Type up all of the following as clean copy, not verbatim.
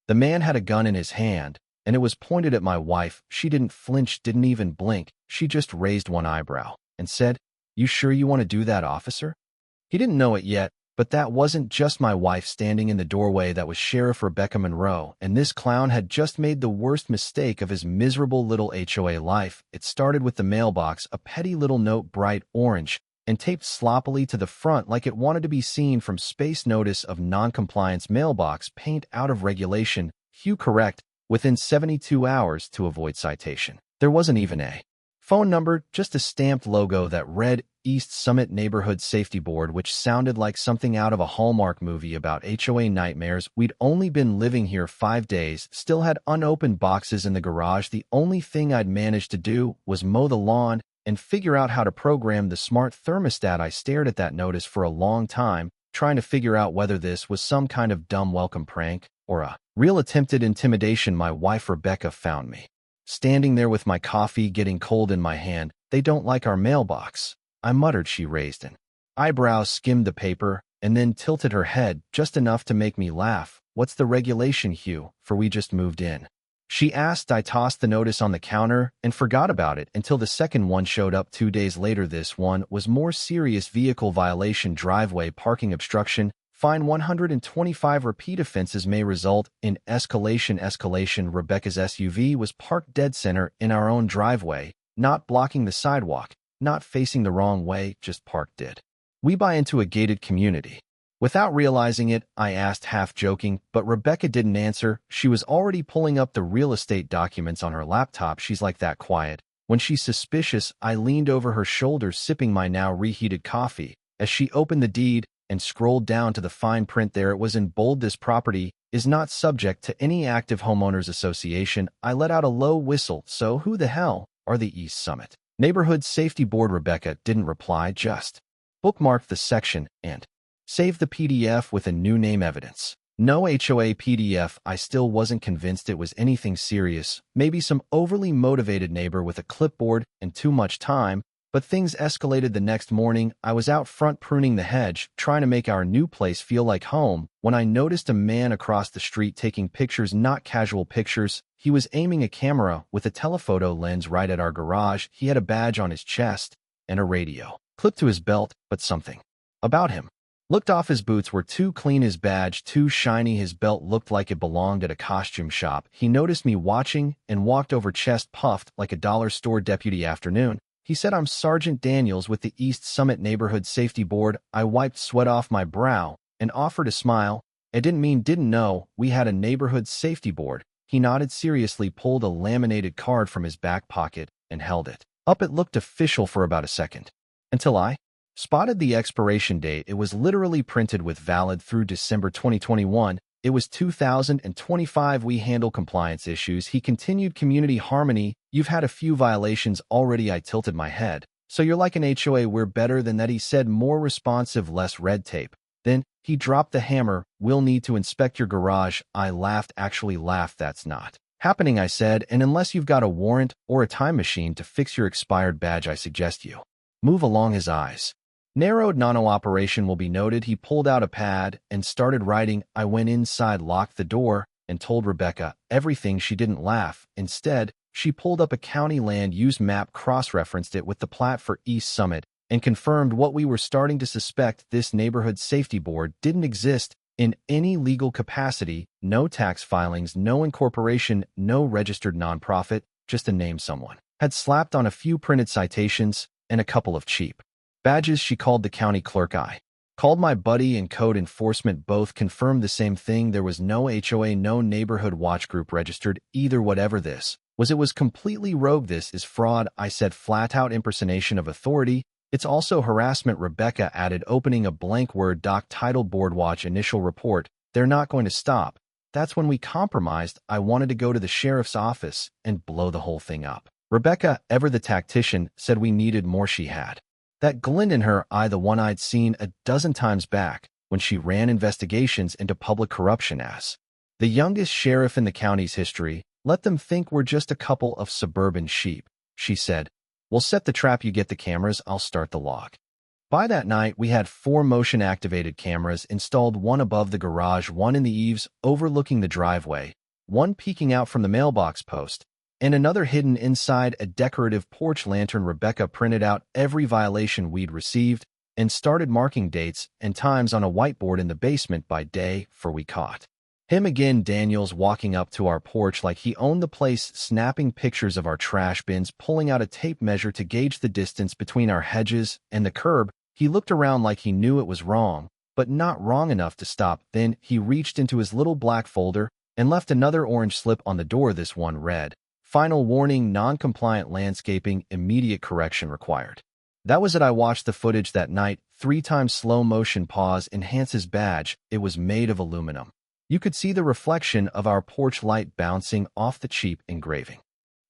The man had a gun in his hand, and it was pointed at my wife. She didn't flinch, didn't even blink. She just raised one eyebrow and said, "You sure you want to do that, officer?" He didn't know it yet, but that wasn't just my wife standing in the doorway. That was Sheriff Rebecca Monroe, and this clown had just made the worst mistake of his miserable little HOA life. It started with the mailbox, a petty little note, bright orange, and taped sloppily to the front like it wanted to be seen from space. Notice of non-compliance, mailbox, paint out of regulation, hue correct, within 72 hours to avoid citation. There wasn't even a phone number, just a stamped logo that read East Summit Neighborhood Safety Board, which sounded like something out of a Hallmark movie about HOA nightmares. We'd only been living here 5 days, still had unopened boxes in the garage. The only thing I'd managed to do was mow the lawn and figure out how to program the smart thermostat. I stared at that notice for a long time, trying to figure out whether this was some kind of dumb welcome prank or a real attempted intimidation. My wife Rebecca found me standing there with my coffee getting cold in my hand. "They don't like our mailbox," I muttered. She raised an eyebrow, skimmed the paper, and then tilted her head just enough to make me laugh. "What's the regulation, Hugh, for we just moved in?" she asked. I tossed the notice on the counter and forgot about it until the second one showed up 2 days later. This one was more serious: vehicle violation, driveway parking obstruction, fine $125. Repeat offenses may result in escalation. Rebecca's SUV was parked dead center in our own driveway, not blocking the sidewalk, not facing the wrong way, just parked dead. "We buy into a gated community?" Without realizing it, I asked, half joking, but Rebecca didn't answer. She was already pulling up the real estate documents on her laptop. She's like that quiet when she's suspicious. I leaned over her shoulder, sipping my now reheated coffee, as she opened the deed and scrolled down to the fine print. There it was in bold: "This property is not subject to any active homeowners association." I let out a low whistle. "So who the hell are the East Summit Neighborhood Safety Board?" Rebecca didn't reply, just bookmarked the section and saved the PDF with a new name: evidence. No HOA PDF. I still wasn't convinced it was anything serious. Maybe some overly motivated neighbor with a clipboard and too much time. But things escalated the next morning. I was out front pruning the hedge, trying to make our new place feel like home, when I noticed a man across the street taking pictures. Not casual pictures. He was aiming a camera with a telephoto lens right at our garage. He had a badge on his chest and a radio clipped to his belt, but something about him looked off. His boots were too clean, his badge too shiny, his belt looked like it belonged at a costume shop. He noticed me watching and walked over, chest puffed like a dollar store deputy. "Afternoon," he said. "I'm Sergeant Daniels with the East Summit Neighborhood Safety Board." I wiped sweat off my brow and offered a smile. "I didn't know we had a neighborhood safety board." He nodded seriously, pulled a laminated card from his back pocket, and held it up. It looked official for about a second, until I spotted the expiration date. It was literally printed with "valid through December 2021. It was 2025. "We handle compliance issues," he continued. "Community harmony. You've had a few violations already." I tilted my head. "So you're like an HOA?" "We're better than that," he said. "More responsive, less red tape." Then he dropped the hammer. "We'll need to inspect your garage." I laughed, actually laughed. "That's not happening," I said. "And unless you've got a warrant or a time machine to fix your expired badge, I suggest you move along." His eyes narrowed. "Nano operation will be noted." He pulled out a pad and started writing. I went inside, locked the door, and told Rebecca everything. She didn't laugh. Instead, she pulled up a county land use map, cross-referenced it with the plat for East Summit, and confirmed what we were starting to suspect. This neighborhood safety board didn't exist in any legal capacity. No tax filings, no incorporation, no registered nonprofit, just a name someone had slapped on a few printed citations and a couple of cheap badges. She called the county clerk. I called my buddy in code enforcement. Both confirmed the same thing. There was no HOA, no neighborhood watch group registered either. Whatever this was, it was completely rogue. "This is fraud," I said, flat out. "Impersonation of authority. It's also harassment," Rebecca added, opening a blank Word doc titled "Board Watch Initial Report." "They're not going to stop." That's when we compromised. I wanted to go to the sheriff's office and blow the whole thing up. Rebecca, ever the tactician, said we needed more. She had that glint in her eye, the one I'd seen a dozen times back when she ran investigations into public corruption as the youngest sheriff in the county's history. "Let them think we're just a couple of suburban sheep," she said. "We'll set the trap. You get the cameras, I'll start the log." By that night, we had 4 motion-activated cameras installed, one above the garage, one in the eaves overlooking the driveway, one peeking out from the mailbox post, and another hidden inside a decorative porch lantern. Rebecca printed out every violation we'd received and started marking dates and times on a whiteboard in the basement by day for we caught him again. Daniels walking up to our porch like he owned the place, snapping pictures of our trash bins, pulling out a tape measure to gauge the distance between our hedges and the curb. He looked around like he knew it was wrong, but not wrong enough to stop. Then he reached into his little black folder and left another orange slip on the door. This one read, "Final warning, non-compliant landscaping, immediate correction required." That was it. I watched the footage that night, 3 times slow motion pause, enhance his badge. It was made of aluminum. You could see the reflection of our porch light bouncing off the cheap engraving.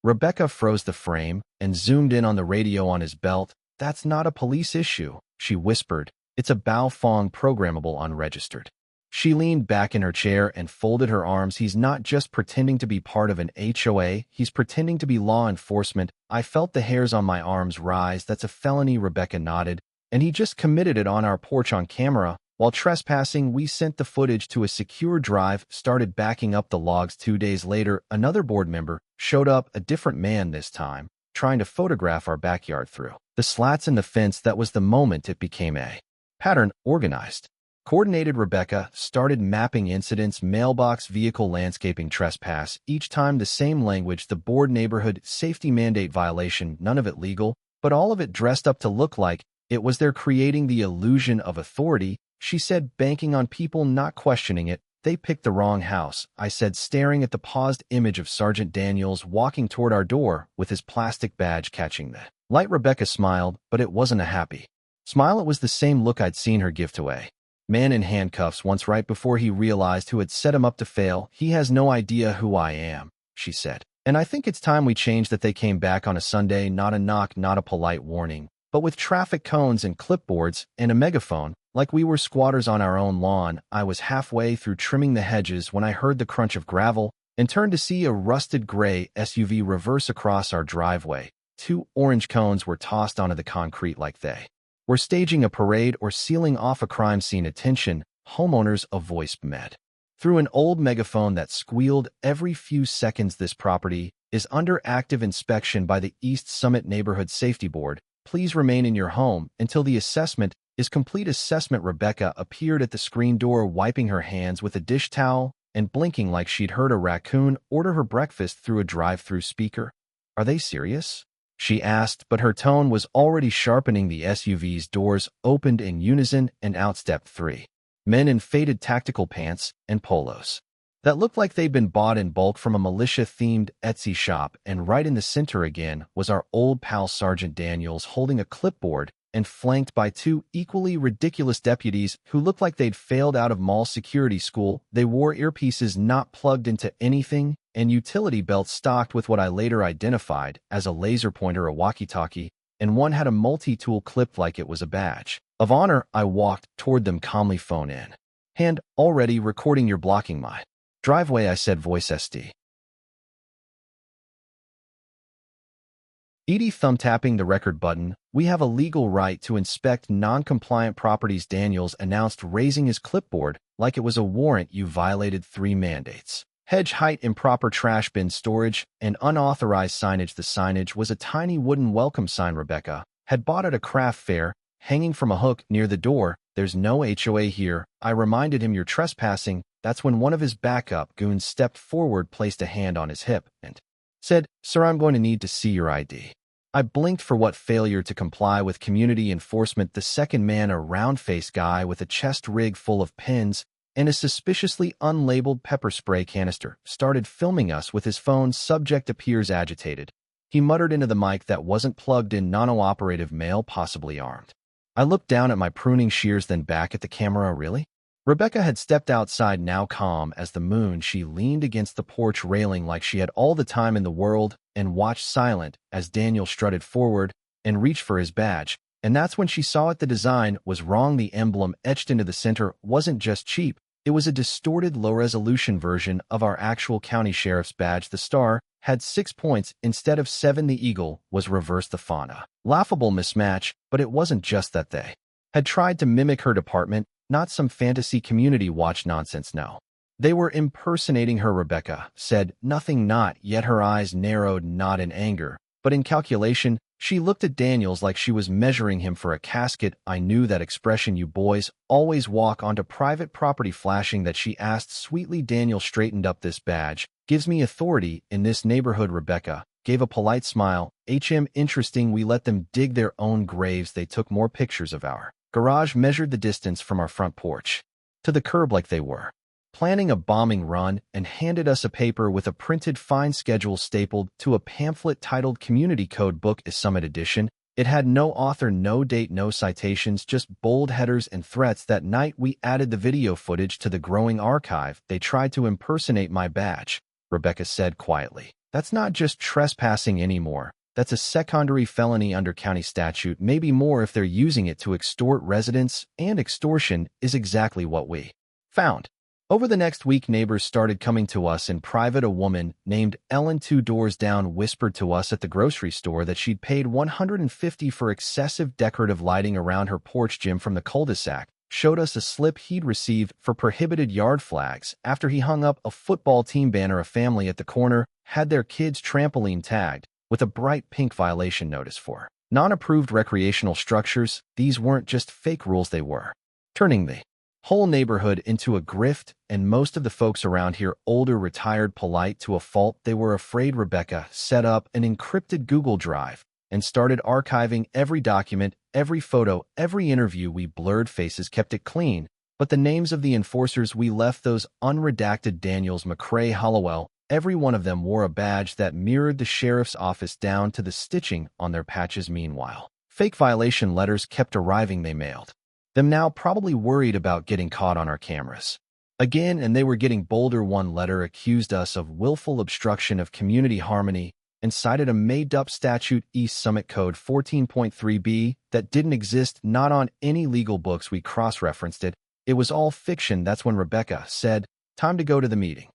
Rebecca froze the frame and zoomed in on the radio on his belt. "That's not a police issue," she whispered. "It's a Baofeng programmable unregistered." She leaned back in her chair and folded her arms. "He's not just pretending to be part of an HOA, he's pretending to be law enforcement." I felt the hairs on my arms rise. "That's a felony," Rebecca nodded. "And he just committed it on our porch on camera. While trespassing, we sent the footage to a secure drive, started backing up the logs. 2 days later, another board member showed up, a different man this time, trying to photograph our backyard through the slats in the fence. That was the moment it became a pattern. Organized, coordinated. Rebecca started mapping incidents: mailbox, vehicle, landscaping, trespass. Each time the same language: the board, neighborhood, safety mandate violation. None of it legal, but all of it dressed up to look like it was there, creating the illusion of authority. She said, "Banking on people not questioning it. They picked the wrong house," I said, staring at the paused image of Sergeant Daniels walking toward our door with his plastic badge catching the light. Rebecca smiled, but it wasn't a happy smile. It was the same look I'd seen her give to a man in handcuffs once, right before he realized who had set him up to fail. "He has no idea who I am," she said. "And I think it's time we changed that." They came back on a Sunday, not a knock, not a polite warning, but with traffic cones and clipboards and a megaphone, like we were squatters on our own lawn. I was halfway through trimming the hedges when I heard the crunch of gravel and turned to see a rusted gray SUV reverse across our driveway. 2 orange cones were tossed onto the concrete like they were staging a parade or sealing off a crime scene. "Attention, homeowners," a voice met through an old megaphone that squealed every few seconds. "This property is under active inspection by the East Summit Neighborhood Safety Board. Please remain in your home until the assessment is complete." Assessment. Rebecca appeared at the screen door, wiping her hands with a dish towel and blinking like she'd heard a raccoon order her breakfast through a drive-through speaker. "Are they serious?" she asked, but her tone was already sharpening. The SUV's doors opened in unison, and out stepped 3 men in faded tactical pants and polos that looked like they'd been bought in bulk from a militia-themed Etsy shop. And right in the center again was our old pal Sergeant Daniels, holding a clipboard and flanked by 2 equally ridiculous deputies who looked like they'd failed out of mall security school. They wore earpieces not plugged into anything and utility belts stocked with what I later identified as a laser pointer, a walkie-talkie, and one had a multi-tool clipped like it was a badge of honor. I walked toward them calmly, phone in hand. "Already recording? You're blocking my driveway," I said, voice SD. Edie thumb-tapping the record button. "We have a legal right to inspect non-compliant properties," Daniels announced, raising his clipboard like it was a warrant. "You violated 3 mandates: hedge height, improper trash bin storage, and unauthorized signage." The signage was a tiny wooden welcome sign Rebecca had bought at a craft fair, hanging from a hook near the door. "There's no HOA here," I reminded him. "You're trespassing." That's when one of his backup goons stepped forward, placed a hand on his hip, and said, "Sir, I'm going to need to see your ID." I blinked for what failure to comply with community enforcement. The second man, a round-faced guy with a chest rig full of pins and a suspiciously unlabeled pepper spray canister, started filming us with his phone. "Subject appears agitated." He muttered into the mic that wasn't plugged in. "Mono-operative male, possibly armed." I looked down at my pruning shears, then back at the camera. "Really?" Rebecca had stepped outside, now calm as the moon. She leaned against the porch railing like she had all the time in the world and watched silent as Daniel strutted forward and reached for his badge. And that's when she saw it. The design was wrong. The emblem etched into the center wasn't just cheap. It was a distorted, low-resolution version of our actual county sheriff's badge. The star had 6 points instead of 7. The eagle was reversed. The fauna. Laughable mismatch, but it wasn't just that they had tried to mimic her department, not some fantasy community watch nonsense, no. They were impersonating her, Rebecca said, nothing not, yet her eyes narrowed not in anger, but in calculation. She looked at Daniels like she was measuring him for a casket. I knew that expression, you boys always walk onto private property, flashing that, she asked sweetly. Daniel straightened up. This badge gives me authority in this neighborhood. Rebecca gave a polite smile. Interesting, we let them dig their own graves. They took more pictures of our garage, measured the distance from our front porch to the curb like they were planning a bombing run, and handed us a paper with a printed fine schedule stapled to a pamphlet titled Community Code Book Summit Edition. It had no author, no date, no citations, just bold headers and threats. That night we added the video footage to the growing archive. They tried to impersonate my badge, Rebecca said quietly. That's not just trespassing anymore. That's a secondary felony under county statute, maybe more if they're using it to extort residents, and extortion is exactly what we found. Over the next week, neighbors started coming to us in private. A woman named Ellen 2 doors down whispered to us at the grocery store that she'd paid $150 for excessive decorative lighting around her porch. Jim from the cul-de-sac showed us a slip he'd received for prohibited yard flags after he hung up a football team banner. A family at the corner had their kids' trampoline tagged with a bright pink violation notice for non-approved recreational structures. These weren't just fake rules, they were turning the whole neighborhood into a grift, and most of the folks around here older, retired, polite to a fault. They were afraid. Rebecca set up an encrypted Google Drive and started archiving every document, every photo, every interview. We blurred faces, kept it clean, but the names of the enforcers we left those unredacted. Daniels, McCrae, Hollowell, every one of them wore a badge that mirrored the sheriff's office down to the stitching on their patches. Meanwhile, fake violation letters kept arriving. They mailed them now, probably worried about getting caught on our cameras again, and they were getting bolder. One letter accused us of willful obstruction of community harmony and cited a made-up statute, East Summit Code 14.3b, that didn't exist, not on any legal books. We cross-referenced it. It was all fiction. That's when Rebecca said, time to go to the meeting.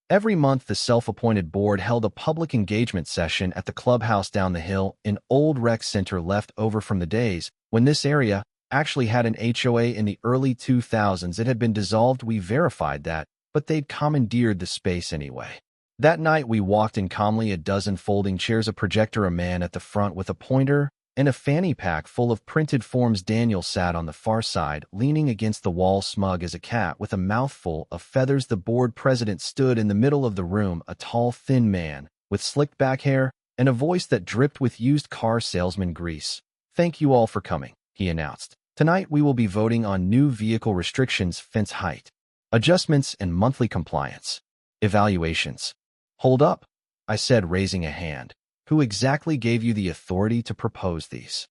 Every month, the self-appointed board held a public engagement session at the clubhouse down the hill, an old rec center left over from the days when this area actually had an HOA in the early 2000s. It had been dissolved. We verified that, but they'd commandeered the space anyway. That night we walked in calmly, a dozen folding chairs, a projector, a man at the front with a pointer, and a fanny pack full of printed forms. Daniel sat on the far side, leaning against the wall, smug as a cat with a mouthful of feathers. The board president stood in the middle of the room, a tall, thin man with slicked back hair and a voice that dripped with used car salesman grease. Thank you all for coming, he announced. Tonight we will be voting on new vehicle restrictions, fence height adjustments, and monthly compliance evaluations. Hold up, I said, raising a hand. Who exactly gave you the authority to propose these?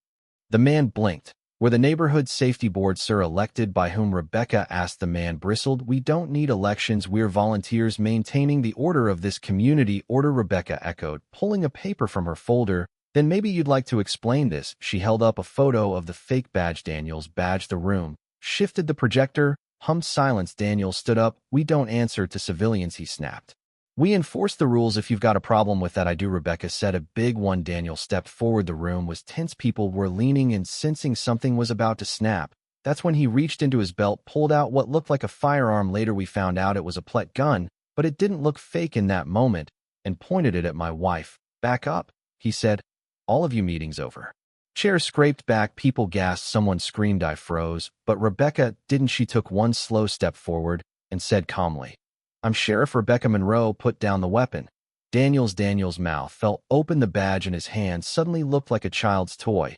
The man blinked. We're the neighborhood safety board, sir. Elected by whom? Rebecca asked. The man bristled. We don't need elections. We're volunteers maintaining the order of this community. Order, Rebecca echoed, pulling a paper from her folder. Then maybe you'd like to explain this. She held up a photo of the fake badge. Daniels' badge. The room shifted. The projector hummed. Silence. Daniels stood up. We don't answer to civilians, he snapped. We enforce the rules. If you've got a problem with that, I do, Rebecca said. A big one. Daniel stepped forward. The room was tense. People were leaning in, sensing something was about to snap. That's when he reached into his belt, pulled out what looked like a firearm. Later we found out it was a pellet gun, but it didn't look fake in that moment, and pointed it at my wife. Back up, he said. All of you, meeting's over. Chairs scraped back. People gasped. Someone screamed. I froze. But Rebecca didn't. She took one slow step forward and said calmly, I'm Sheriff Rebecca Monroe. Put down the weapon. Daniel's mouth fell open. The badge in his hand suddenly looked like a child's toy.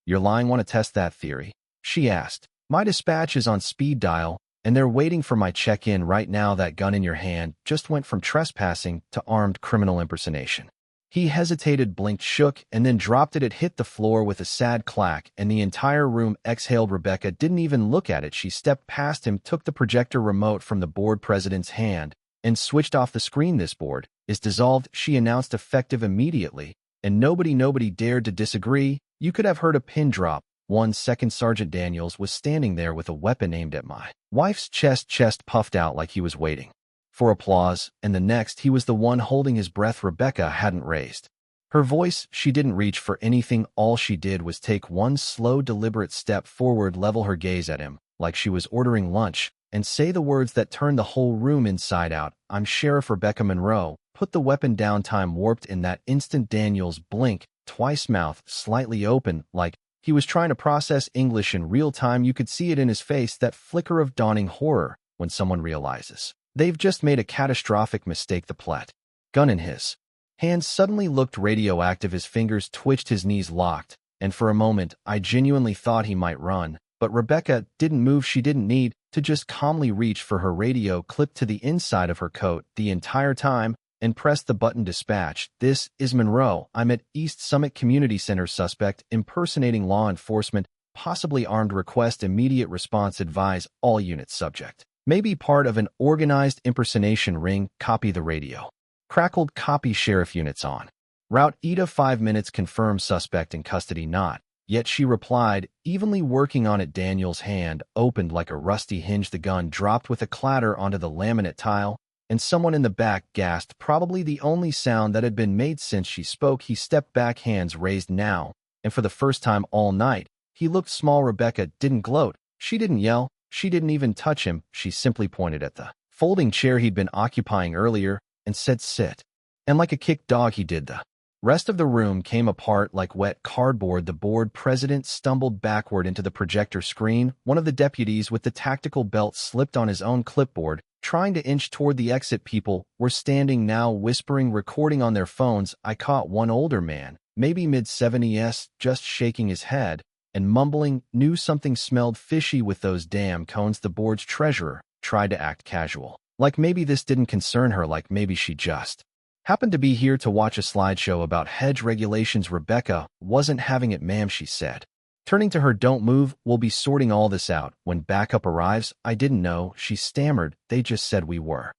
You're lying. Want to test that theory? She asked. My dispatch is on speed dial, and they're waiting for my check-in right now. That gun in your hand just went from trespassing to armed criminal impersonation. He hesitated, blinked, shook, and then dropped it. It hit the floor with a sad clack, and the entire room exhaled. Rebecca didn't even look at it. She stepped past him, took the projector remote from the board president's hand, and switched off the screen. This board is dissolved, she announced, effective immediately, and nobody dared to disagree. You could have heard a pin drop. 1 second. Sergeant Daniels was standing there with a weapon aimed at my wife's chest puffed out like he was waiting for applause, and the next he was the one holding his breath. Rebecca hadn't raised Her voice, she didn't reach for anything. All she did was take one slow, deliberate step forward, level her gaze at him, like she was ordering lunch, and say the words that turned the whole room inside out. "I'm Sheriff Rebecca Monroe." Put the weapon down. Time warped in that instant. Daniel's blink, twice, mouth slightly open, like he was trying to process English in real time. You could see it in his face, that flicker of dawning horror when someone realizes they've just made a catastrophic mistake. The plat gun in his hands suddenly looked radioactive. His fingers twitched, his knees locked, and for a moment, I genuinely thought he might run. But Rebecca didn't move. She didn't need to just calmly reach for her radio, clipped to the inside of her coat the entire time, and press the button. Dispatch. This is Monroe. I'm at East Summit Community Center. Suspect impersonating law enforcement, possibly armed. Request immediate response. Advise all units. Subject may be part of an organized impersonation ring. Copy the radio. Crackled. Copy. Sheriff units on route. Ida. 5 minutes. Confirm. Suspect in custody. Not yet, she replied, evenly working on it. Daniel's hand opened like a rusty hinge. The gun dropped with a clatter onto the laminate tile, and someone in the back gasped, probably the only sound that had been made since she spoke. He stepped back, hands raised now, and for the first time all night, he looked small. Rebecca didn't gloat. She didn't yell. She didn't even touch him. She simply pointed at the folding chair he'd been occupying earlier and said, "Sit." And like a kicked dog, he did. The rest of the room came apart like wet cardboard. The board president stumbled backward into the projector screen. One of the deputies with the tactical belt slipped on his own clipboard, trying to inch toward the exit. People were standing now, whispering, recording on their phones. I caught one older man, maybe mid-70s, just shaking his head and mumbling, knew something smelled fishy with those damn cones. The board's treasurer tried to act casual, like maybe this didn't concern her, like maybe she just happened to be here to watch a slideshow about hedge regulations. Rebecca wasn't having it. "Ma'am," she said, turning to her, "don't move. We'll be sorting all this out when backup arrives." "I didn't know," she stammered. "They just said we were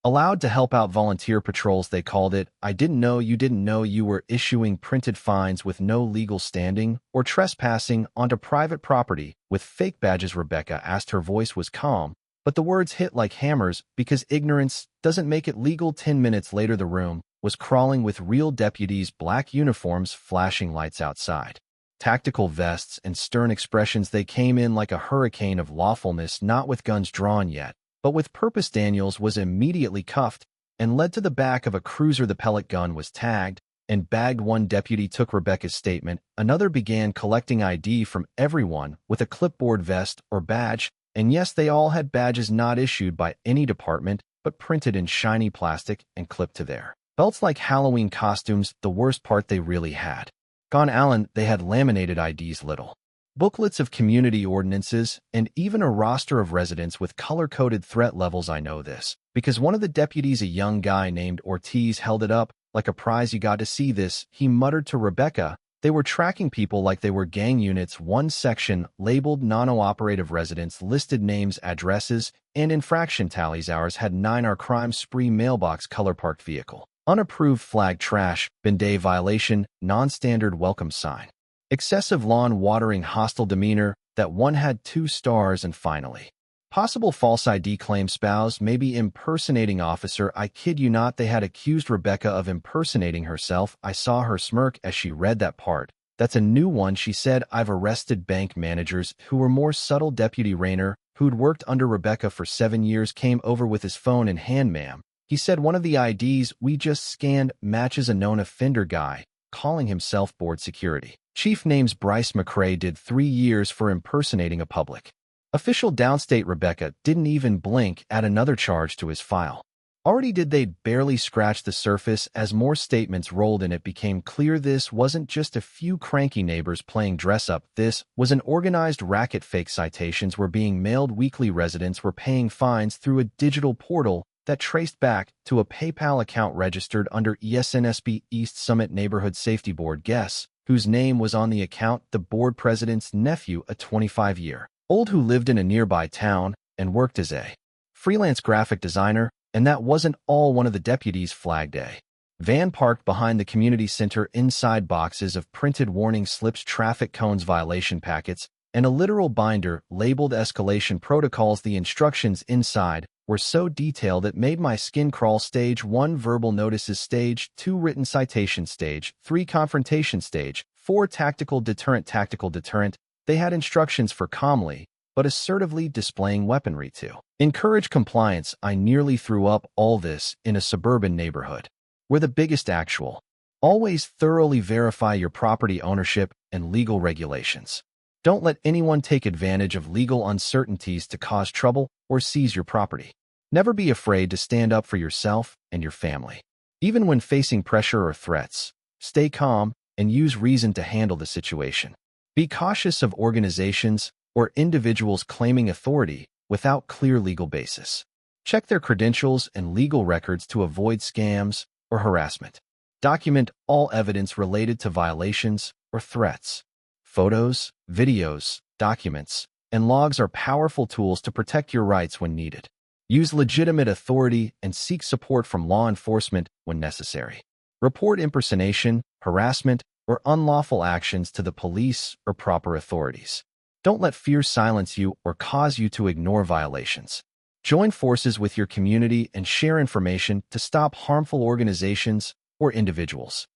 allowed to help out volunteer patrols, they called it." "I didn't know." "You didn't know you were issuing printed fines with no legal standing or trespassing onto private property with fake badges?" Rebecca asked. Her voice was calm, but the words hit like hammers, because ignorance doesn't make it legal. 10 minutes later, the room was crawling with real deputies, black uniforms, flashing lights outside, tactical vests, and stern expressions. They came in like a hurricane of lawfulness, not with guns drawn yet, but with purpose. Daniels was immediately cuffed and led to the back of a cruiser. The pellet gun was tagged and bagged. One deputy took Rebecca's statement. Another began collecting ID from everyone with a clipboard, vest, or badge. And yes, they all had badges not issued by any department, but printed in shiny plastic and clipped to their belts like Halloween costumes. The worst part, they really had gone Allen. They had laminated IDs, little booklets of community ordinances, and even a roster of residents with color-coded threat levels. I know this because one of the deputies, a young guy named Ortiz, held it up like a prize. "You got to see this," he muttered to Rebecca. They were tracking people like they were gang units. One section labeled non-operative residents, listed names, addresses, and infraction tallies. Ours had 9. Our crime spree: mailbox, color parked vehicle, unapproved flag, trash bin day violation, non-standard welcome sign, excessive lawn watering, hostile demeanor. That one had 2 stars. And finally, possible false ID claim, spouse, maybe impersonating officer. I kid you not, they had accused Rebecca of impersonating herself. I saw her smirk as she read that part. "That's a new one," she said. "I've arrested bank managers who were more subtle." Deputy Rayner, who'd worked under Rebecca for 7 years, came over with his phone in hand. "Ma'am," he said, "one of the IDs we just scanned matches a known offender guy calling himself board security chief. Name's Bryce McCrae. Did 3 years for impersonating a public official downstate." Rebecca didn't even blink. "Add another charge to his file." Already did. They'd barely scratched the surface. As more statements rolled in, it became clear this wasn't just a few cranky neighbors playing dress-up. This was an organized racket. Fake citations were being mailed weekly. Residents were paying fines through a digital portal that traced back to a PayPal account registered under ESNSB, East Summit Neighborhood Safety Board. Guess whose name was on the account? The board president's nephew, a 25-year-old who lived in a nearby town and worked as a freelance graphic designer. And that wasn't all. One of the deputies flagged a van parked behind the community center. Inside, boxes of printed warning slips, traffic cones, violation packets, and a literal binder labeled escalation protocols. The instructions inside were so detailed it made my skin crawl. Stage 1 verbal notices, Stage 2 written citation, Stage 3 confrontation, Stage 4 tactical deterrent. They had instructions for calmly but assertively displaying weaponry to encourage compliance. I nearly threw up. All this in a suburban neighborhood where the biggest actual. Always thoroughly verify your property ownership and legal regulations. Don't let anyone take advantage of legal uncertainties to cause trouble or seize your property. Never be afraid to stand up for yourself and your family. Even when facing pressure or threats, stay calm and use reason to handle the situation. Be cautious of organizations or individuals claiming authority without clear legal basis. Check their credentials and legal records to avoid scams or harassment. Document all evidence related to violations or threats. Photos, videos, documents, and logs are powerful tools to protect your rights when needed. Use legitimate authority and seek support from law enforcement when necessary. Report impersonation, harassment, or unlawful actions to the police or proper authorities. Don't let fear silence you or cause you to ignore violations. Join forces with your community and share information to stop harmful organizations or individuals.